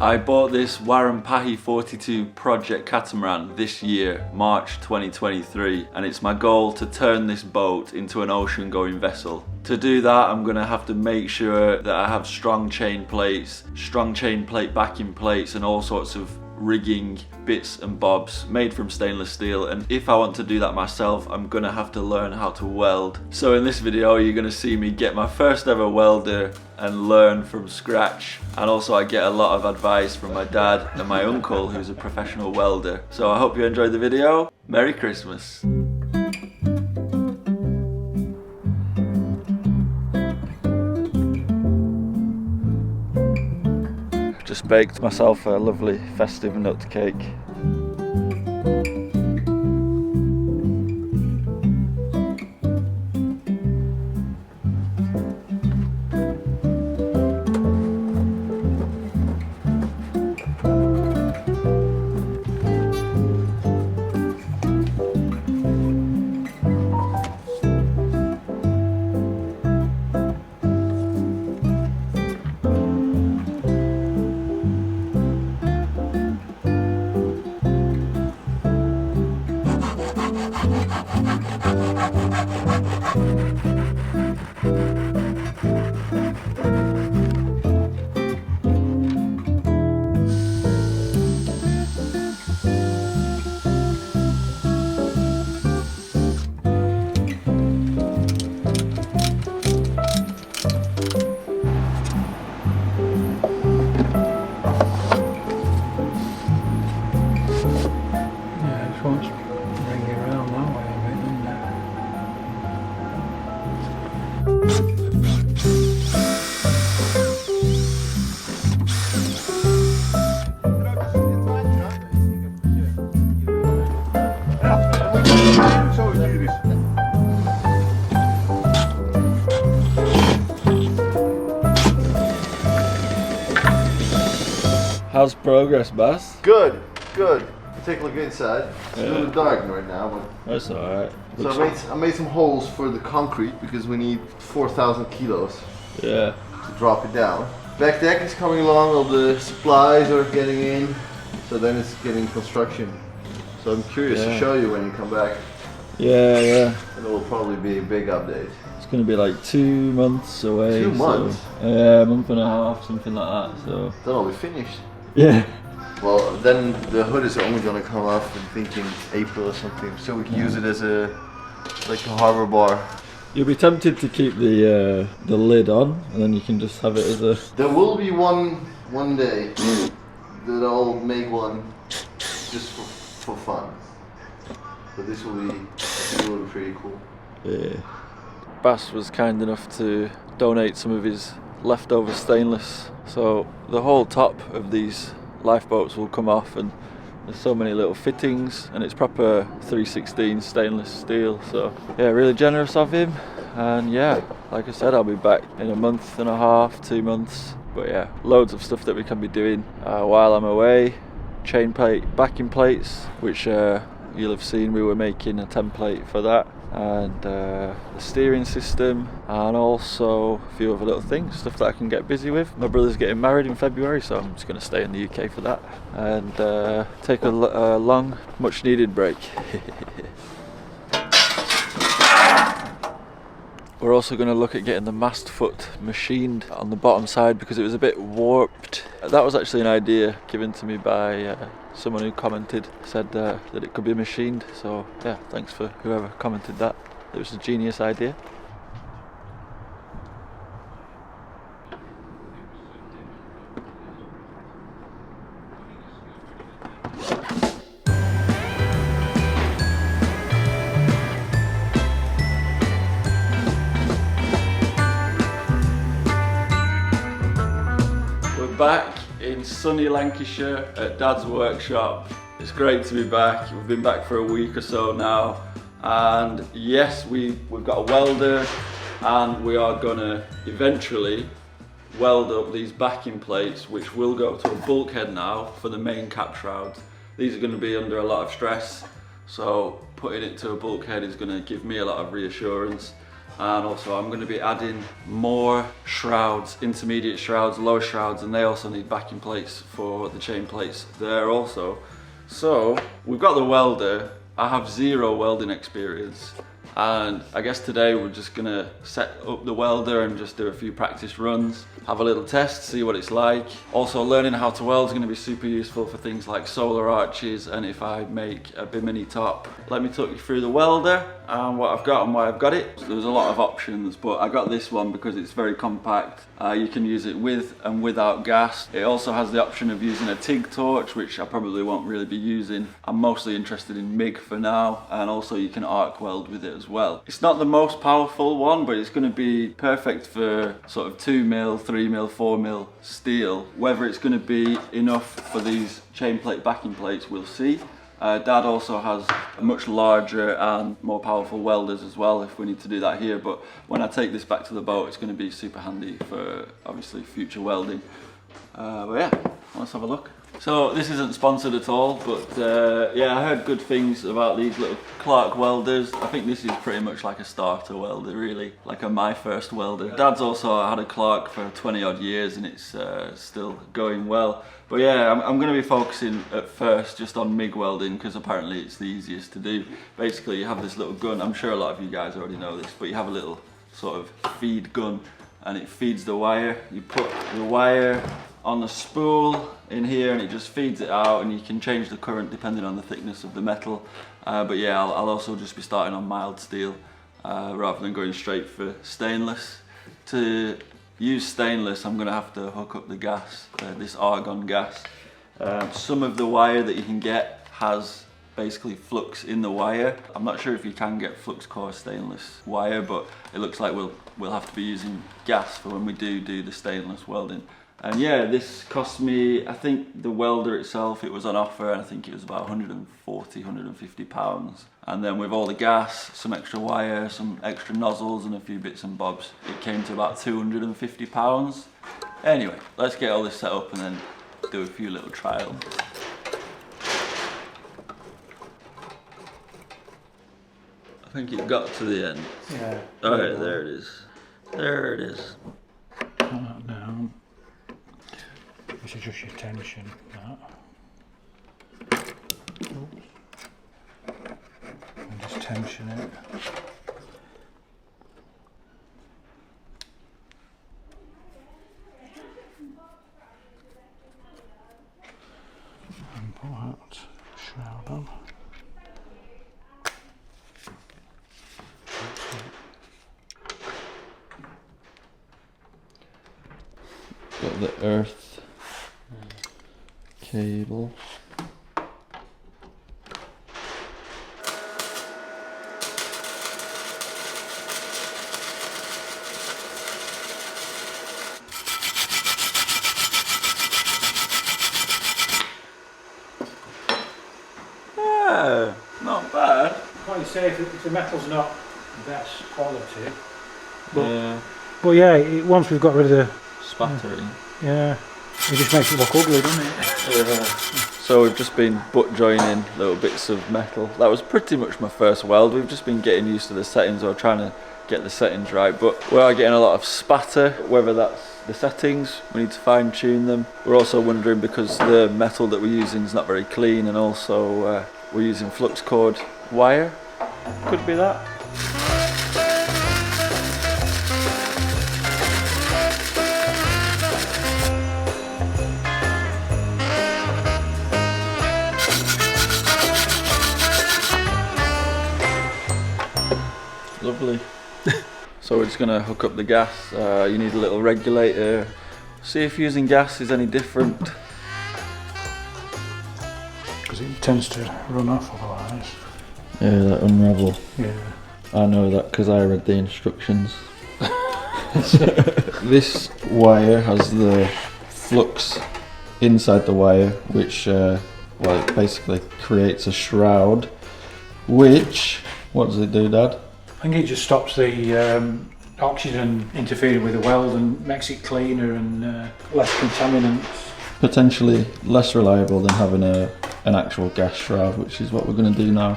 I bought this Wharram Pahi 42 Project Catamaran this year, March 2023, and it's my goal to turn this boat into an ocean going vessel. To do that, I'm going to have to make sure that I have strong chain plates, strong chain plate backing plates, and all sorts of rigging bits and bobs made from stainless steel. And if I want to do that myself, I'm gonna have to learn how to weld. So in this video you're gonna see me get my first ever welder and learn from scratch, and also I get a lot of advice from my dad and my uncle who's a professional welder. So I hope you enjoyed the video. Merry Christmas. Just baked myself a lovely festive nut cake. How's progress, Bass? Good, good. Take a look inside. It's a little dark right now, but that's alright. So I made some holes for the concrete because we need 4,000 kilos to drop it down. Back deck is coming along, all the supplies are getting in, so then it's getting construction. So I'm curious to show you when you come back. Yeah. And it will probably be a big update. It's going to be like 2 months away. 2 months? So, yeah, a month and a half, something like that. So then I'll be finished. Yeah. Well, then the hood is only going to come off in thinking April or something, so we can use it as a harbor bar. You'll be tempted to keep the lid on, and then you can just have it as a. There will be one day that I'll make one just for fun. But this will be pretty cool. Yeah. Bass was kind enough to donate some of his leftover stainless, so the whole top of these lifeboats will come off, and there's so many little fittings, and it's proper 316 stainless steel. So yeah, really generous of him. And yeah, like I said, I'll be back in a month and a half, 2 months. But yeah, loads of stuff that we can be doing while I'm away. Chain plate backing plates, which you'll have seen we were making a template for that, and the steering system, and also a few other little things, stuff that I can get busy with. My brother's getting married in February, so I'm just going to stay in the UK for that and take a long, much needed break. We're also going to look at getting the mast foot machined on the bottom side because it was a bit warped. That was actually an idea given to me by someone who commented, said that it could be machined. So yeah, thanks for whoever commented that. It was a genius idea. Back in sunny Lancashire at Dad's workshop. It's great to be back. We've been back for a week or so now, and yes, we've got a welder, and we are gonna eventually weld up these backing plates, which will go to a bulkhead now for the main cap shrouds. These are going to be under a lot of stress, so putting it to a bulkhead is going to give me a lot of reassurance. and also I'm going to be adding more shrouds, intermediate shrouds, lower shrouds, and they also need backing plates for the chain plates there also. So we've got the welder. I have zero welding experience, and I guess today we're just gonna set up the welder and just do a few practice runs, have a little test, see what it's like. Also, learning how to weld is gonna be super useful for things like solar arches and if I make a bimini top. Let me talk you through the welder and what I've got and why I've got it. There's a lot of options, but I got this one because it's very compact. You can use it with and without gas. It also has the option of using a TIG torch, which I probably won't really be using. I'm mostly interested in MIG for now, and also you can arc weld with it as well. It's not the most powerful one, but it's going to be perfect for sort of 2mm, 3mm, 4mm steel. Whether it's going to be enough for these chain plate backing plates, we'll see. Dad also has much larger and more powerful welders as well if we need to do that here, but when I take this back to the boat it's going to be super handy for obviously future welding. But yeah, let's have a look. So this isn't sponsored at all, but yeah, I heard good things about these little Clark welders. I think this is pretty much like a starter welder really, like a my first welder. Dad's also had a Clark for 20 odd years and it's still going well. But yeah, I'm going to be focusing at first just on MIG welding because apparently it's the easiest to do. Basically you have this little gun, I'm sure a lot of you guys already know this, but you have a little sort of feed gun and it feeds the wire. You put the wire on the spool in here and it just feeds it out, and you can change the current depending on the thickness of the metal. But yeah, I'll also just be starting on mild steel rather than going straight for stainless. To use stainless I'm going to have to hook up the gas, this argon gas. Some of the wire that you can get has basically flux in the wire. I'm not sure if you can get flux core stainless wire, but it looks like we'll have to be using gas for when we do the stainless welding. And yeah, this cost me, I think the welder itself, it was on offer, and I think it was about 140, 150 pounds. And then with all the gas, some extra wire, some extra nozzles and a few bits and bobs, it came to about 250 pounds. Anyway, let's get all this set up and then do a few little trials. I think it got to the end. Yeah. Alright, there it is. There it is. Turn that down. This is just your tension, that. Oops. And just tension it. And pull that shroud on. Got the earth cable. Yeah, not bad. Like you say, if the metal's not best quality, but yeah, once we've got rid of the Spattering. yeah, it just makes it look ugly, doesn't it? So we've just been butt joining little bits of metal. That was pretty much my first weld. We've just been getting used to the settings, or trying to get the settings right, but we are getting a lot of spatter. Whether that's the settings, we need to fine tune them. We're also wondering because the metal that we're using is not very clean, and also we're using flux cord wire. Could be that. Lovely. So we're just going to hook up the gas. You need a little regulator. See if using gas is any different. Because it tends to run off otherwise. Yeah, that unravel. Yeah. I know that because I read the instructions. This wire has the flux inside the wire, which well, it basically creates a shroud. Which, what does it do, Dad? I think it just stops the oxygen interfering with the weld and makes it cleaner and less contaminants. Potentially less reliable than having an actual gas shroud, which is what we're going to do now.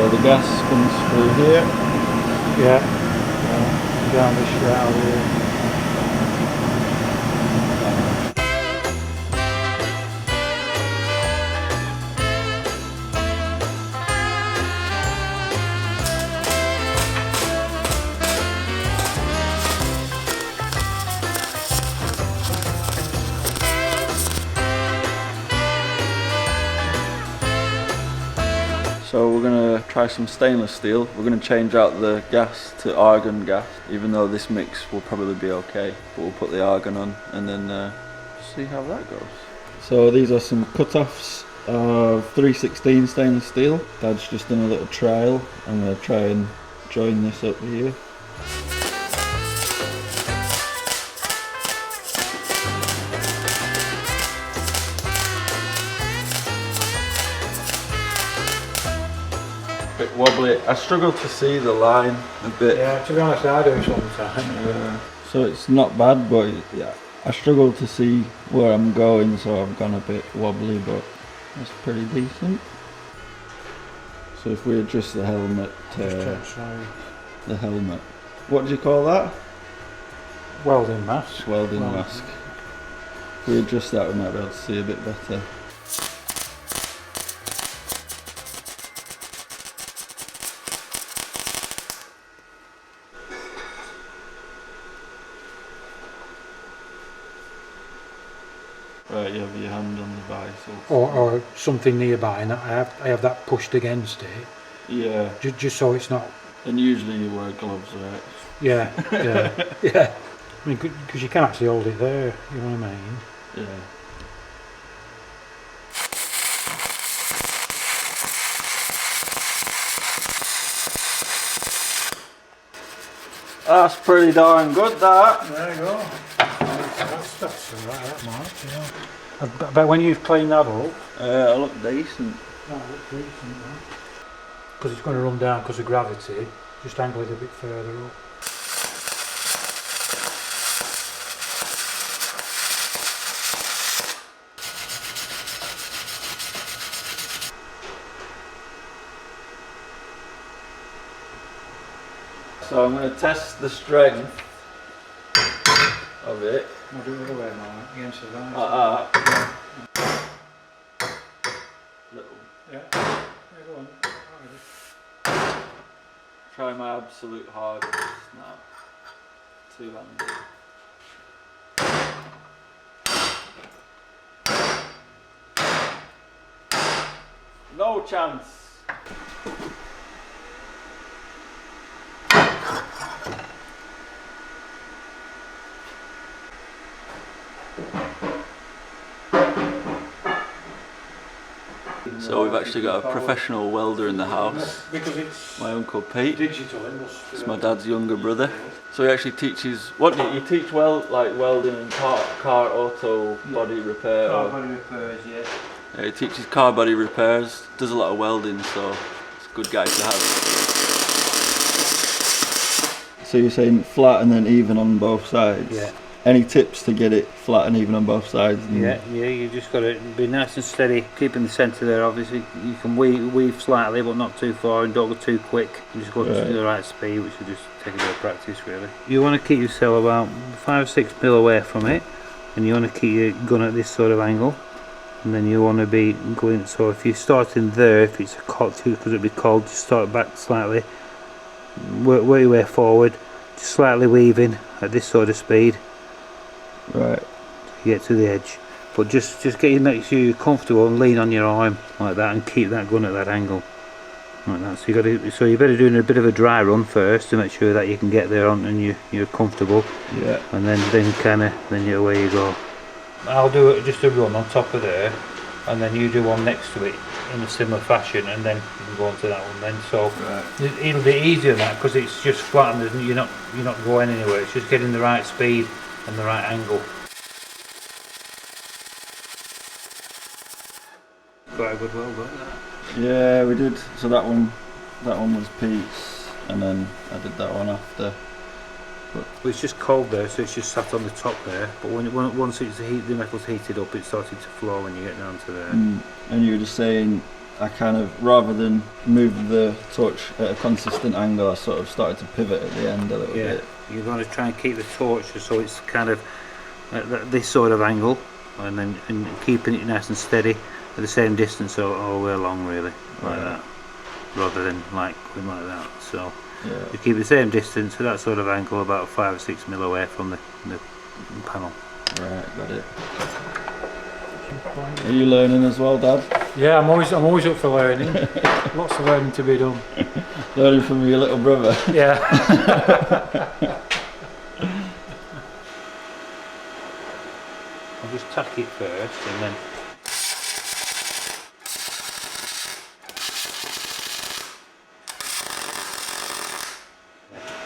So the gas comes through here. Yeah. Down this shroud here. So we're going to try some stainless steel. We're going to change out the gas to argon gas, even though this mix will probably be okay. But we'll put the argon on and then see how that goes. So these are some cut-offs of 316 stainless steel. Dad's just done a little trial. I'm going to try and join this up here. Bit wobbly. I struggle to see the line a bit. Yeah, to be honest, I do sometimes. Yeah. So it's not bad, but yeah, I struggle to see where I'm going, so I've gone a bit wobbly, but that's pretty decent. So if we adjust the helmet to the helmet, what do you call that? Welding mask. Welding mask. If we adjust that, we might be able to see a bit better. Right, you have your hand on the visor. Or something nearby, and I have that pushed against it. Yeah. Just so it's not. And usually you wear gloves, right? Yeah, yeah, yeah. I mean, because you can actually hold it there. You know what I mean? Yeah. That's pretty darn good, that. There you go. That's alright, that might, yeah. I bet when you've cleaned that up... I look decent. That looks decent, right? Because it's going to run down because of gravity, just angle it a bit further up. So I'm going to test the strength of it. I'll do it the other way, Mark, against the visor. Like that. Little. Yeah. Yeah, go on. Alright. Try my absolute hardest now. Two-handed. No chance. So we've actually got a professional welder in the house. Because it's My uncle Pete. digital, it must. It's my dad's younger brother. So he actually teaches. What do you teach? Like welding and car auto body repair. Car body repairs, yeah. Yeah, he teaches car body repairs. Does a lot of welding, so it's a good guy to have. So you're saying flat and then even on both sides? Yeah. Any tips to get it flat and even on both sides? Yeah, you just got to be nice and steady, keep in the centre there. Obviously you can weave slightly but not too far, and don't go too quick. You just go to the right speed, which will just take a bit of practice really. You want to keep yourself about 5 or 6 mil away from it, and you want to keep your gun at this sort of angle, and then you want to be going, so if you're starting there, if it's cold, because it'll be cold, just start back slightly, work your way forward, just slightly weaving at this sort of speed. Right. You get to the edge, but just make sure you're comfortable and lean on your arm like that, and keep that gun at that angle like that. So you better do a bit of a dry run first to make sure that you can get there on and you're comfortable. Yeah. And then you're away you go. I'll do it just a run on top of there, and then you do one next to it in a similar fashion, and then you can go on to that one then. So it'll be easier than that because it's just flat and you're not going anywhere. It's just getting the right speed and the right angle. Quite a good welder. Yeah, we did. So that one was Pete's, and then I did that one after. Well, it's just cold there, so it's just sat on the top there. But once the metal's heated up, it's starting to flow when you get down to there. And you were just saying I kind of, rather than move the torch at a consistent angle, I sort of started to pivot at the end a little bit. You're going to try and keep the torch so it's kind of at this sort of angle, and then keeping it nice and steady at the same distance all the way along, really, like that, rather than like going like that. So you keep the same distance at that sort of angle, about 5 or 6 mil away from the panel. Right, got it. Are you learning as well, Dad? Yeah, I'm always up for learning. Lots of learning to be done. Learning from your little brother. Yeah. I'll just tack it first, and then.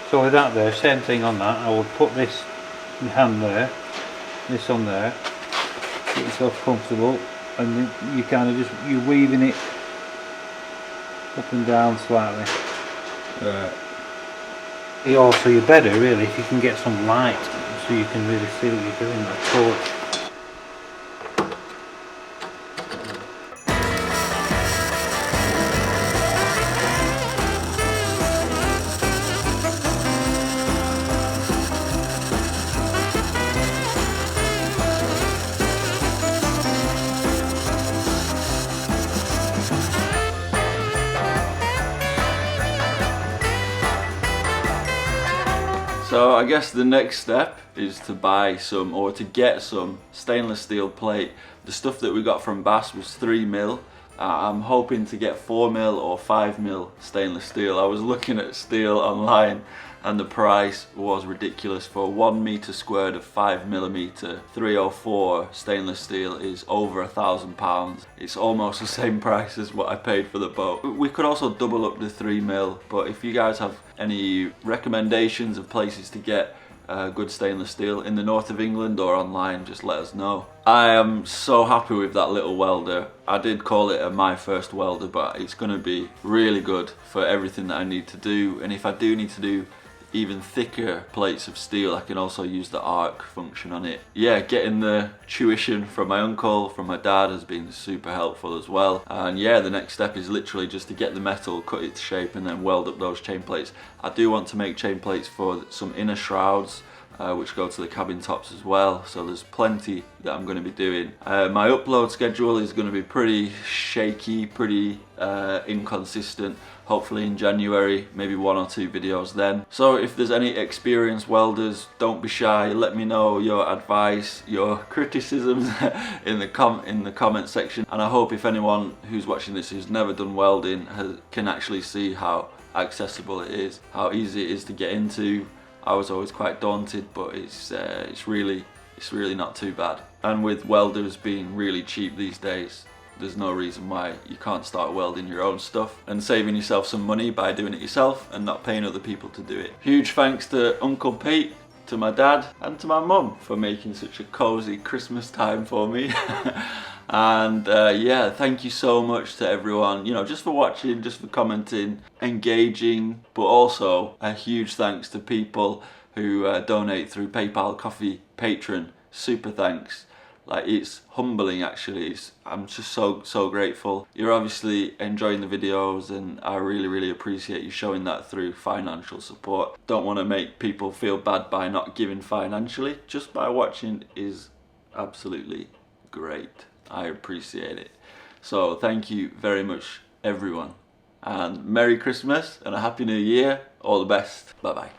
So with that there, same thing on that. I would put this hand there, this on there. Get yourself comfortable, and then you kind of you're weaving it up and down slightly. Right. You're better really if you can get some light, so you can really see what you're doing. That torch. So I guess the next step is to buy some, or to get some stainless steel plate. The stuff that we got from Bass was 3mm. I'm hoping to get 4mm or 5mm stainless steel. I was looking at steel online and the price was ridiculous. For 1 meter squared of 5mm 304 stainless steel is over £1,000. It's almost the same price as what I paid for the boat. We could also double up the 3mm, but if you guys have any recommendations of places to get good stainless steel in the north of England or online, just let us know. I am so happy with that little welder. I did call it my first welder, but it's going to be really good for everything that I need to do. And if I do need to do even thicker plates of steel, I can also use the arc function on it. Yeah, getting the tuition from my uncle, from my dad has been super helpful as well. And yeah, the next step is literally just to get the metal, cut it to shape, and then weld up those chain plates. I do want to make chain plates for some inner shrouds, which go to the cabin tops as well, so there's plenty that I'm going to be doing. My upload schedule is going to be pretty shaky, pretty inconsistent. Hopefully in January, maybe 1 or 2 videos then. So if there's any experienced welders, don't be shy, let me know your advice, your criticisms in the comment section. And I hope if anyone who's watching this who's never done welding can actually see how accessible it is, how easy it is to get into. I was always quite daunted, but it's really not too bad. And with welders being really cheap these days, there's no reason why you can't start welding your own stuff and saving yourself some money by doing it yourself and not paying other people to do it. Huge thanks to Uncle Pete, to my dad and to my mum for making such a cozy Christmas time for me. And yeah, thank you so much to everyone, you know, just for watching, just for commenting, engaging, but also a huge thanks to people who donate through PayPal, Coffee, Patreon. Super thanks. Like, it's humbling actually. I'm just so grateful. You're obviously enjoying the videos and I really appreciate you showing that through financial support. Don't want to make people feel bad by not giving financially. Just by watching is absolutely great. I appreciate it. So thank you very much everyone. And Merry Christmas and a Happy New Year. All the best. Bye bye.